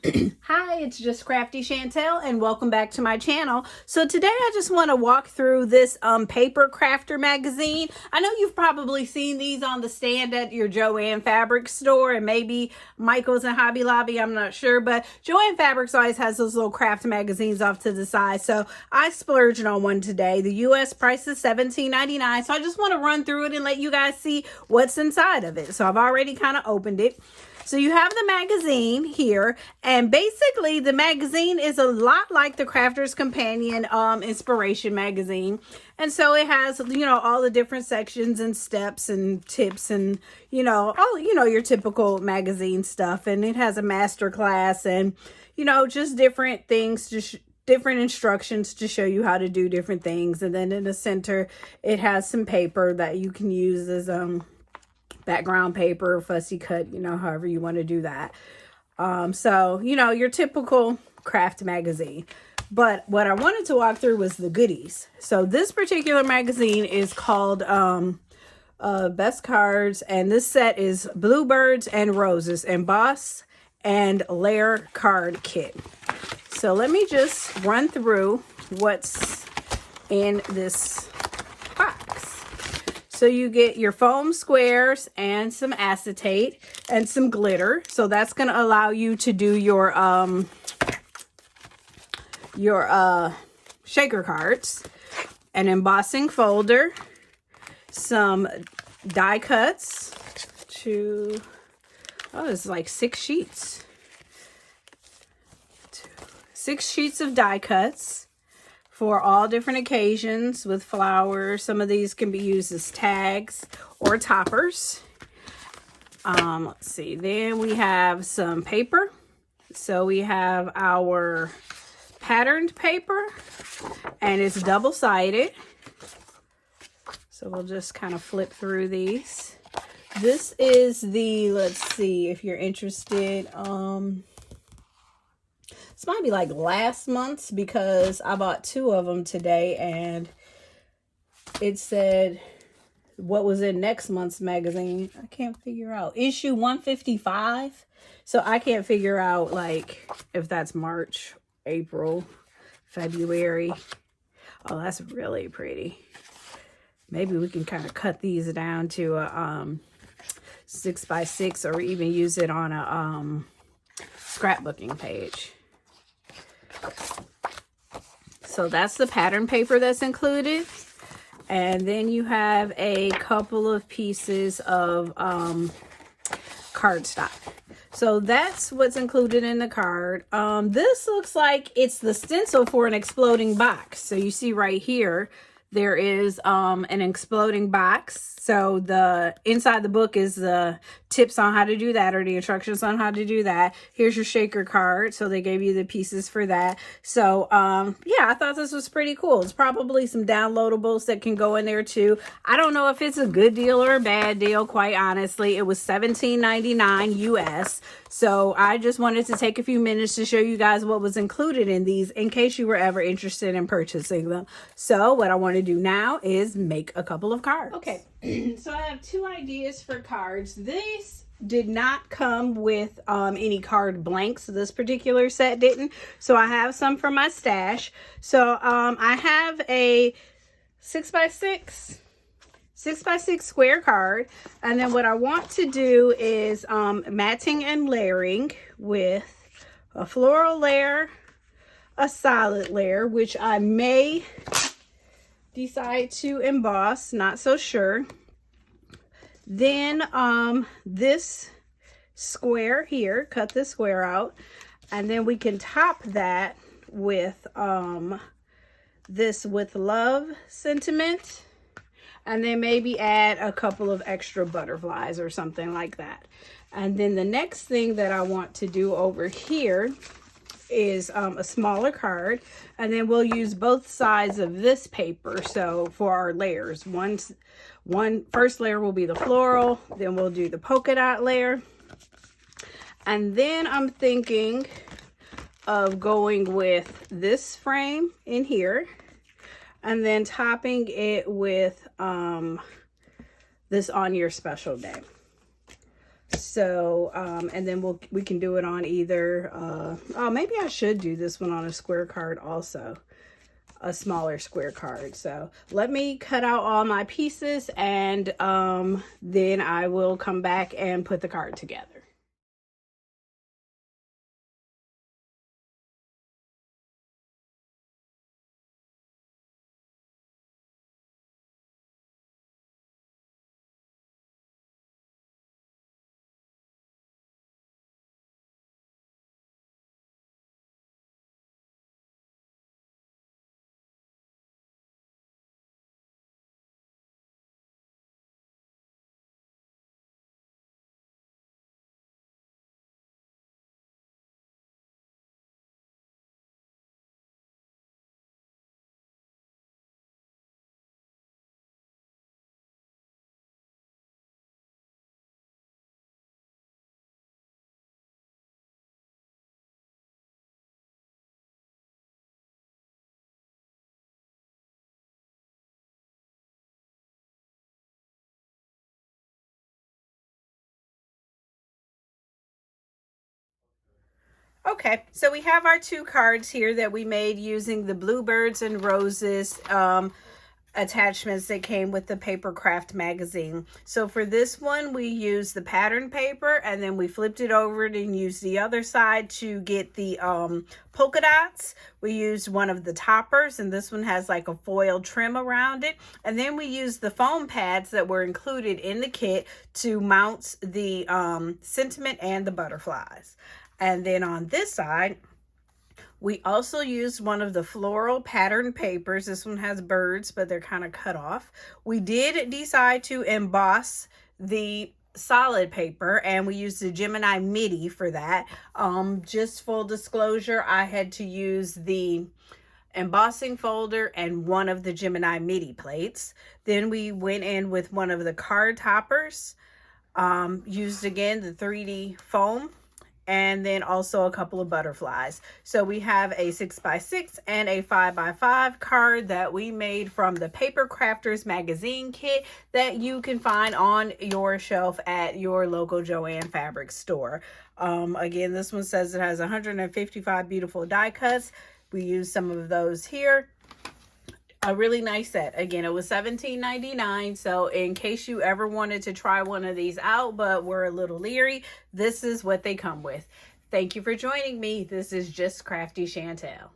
Hi, it's just Crafty Chantel and welcome back to my channel. So today I just want to walk through this Papercraft Magazine. I know you've probably seen these on the stand at your JoAnn fabric store and maybe Michael's and Hobby Lobby, I'm not sure, but JoAnn Fabrics always has those little craft magazines off to the side. So I splurged on one today. The US price is $17.99. So I just want to run through it and let you guys see what's inside of it. So I've already kind of opened it. So you have the magazine here, and basically the magazine is a lot like the Crafter's Companion Inspiration magazine. And so it has, all the different sections and steps and tips and, all, your typical magazine stuff. And it has a master class and, just different things, just different instructions to show you how to do different things. And then in the center, it has some paper that you can use as, background paper, fussy cut, however you want to do that. So, your typical craft magazine. But what I wanted to walk through was the goodies. So this particular magazine is called Best Cards, and this set is Bluebirds and Roses Emboss and Layer Card Kit. So let me just run through what's in this box. So you get your foam squares and some acetate and some glitter. So that's going to allow you to do your shaker cards. An embossing folder. Some die cuts. It's like 6 sheets. 6 sheets of die cuts. For all different occasions with flowers. Some of these can be used as tags or toppers. Let's see. Then we have some paper. So we have our patterned paper, and it's double-sided. So we'll just kind of flip through these. This is the, let's see if you're interested. This might be like last month's because I bought 2 of them today and it said what was in next month's magazine. I can't figure out. Issue 155. So I can't figure out like if that's March, April, February. Oh, that's really pretty. Maybe we can kind of cut these down to a 6x6 or even use it on a scrapbooking page. So that's the pattern paper that's included. And then you have a couple of pieces of cardstock. So that's what's included in the card. This looks like it's the stencil for an exploding box. So you see right here, there is an exploding box. So the inside the book is the tips on how to do that or the instructions on how to do that. Here's your shaker card. So they gave you the pieces for that. So yeah, I thought this was pretty cool. It's probably some downloadables that can go in there too. I don't know if it's a good deal or a bad deal, quite honestly. It was $17.99 US. So I just wanted to take a few minutes to show you guys what was included in these in case you were ever interested in purchasing them. So what I want to do now is make a couple of cards. Okay, so I have 2 ideas for cards. These did not come with any card blanks. This particular set didn't. So I have some from my stash. So I have a 6x6 square card, and then what I want to do is matting and layering with a floral layer, a solid layer, which I may decide to emboss, not so sure. Then this square here, cut this square out, and then we can top that with this with love sentiment. And then maybe add a couple of extra butterflies or something like that. And then the next thing that I want to do over here is a smaller card. And then we'll use both sides of this paper. So for our layers, first layer will be the floral. Then we'll do the polka dot layer. And then I'm thinking of going with this frame in here. And then topping it with this on your special day. So, and then we can do it on either, oh, maybe I should do this one on a square card also, a smaller square card. So let me cut out all my pieces, and then I will come back and put the card together. Okay, so we have our two cards here that we made using the Bluebirds and Roses attachments that came with the Papercraft magazine. So for this one, we used the pattern paper, and then we flipped it over and used the other side to get the polka dots. We used one of the toppers, and this one has like a foil trim around it. And then we used the foam pads that were included in the kit to mount the sentiment and the butterflies. And then on this side, we also used one of the floral pattern papers. This one has birds, but they're kind of cut off. We did decide to emboss the solid paper, and we used the Gemini MIDI for that. Just full disclosure, I had to use the embossing folder and one of the Gemini MIDI plates. Then we went in with one of the card toppers, used again the 3D foam, and then also a couple of butterflies. So we have a 6x6 and a 5x5 card that we made from the Paper Crafters magazine kit that you can find on your shelf at your local JoAnn fabric store. Again, this one says it has 155 beautiful die cuts. We used some of those here. A really nice set. Again, it was $17.99. So in case you ever wanted to try one of these out but were a little leery, this is what they come with. Thank you for joining me. This is Just Crafty Chantel.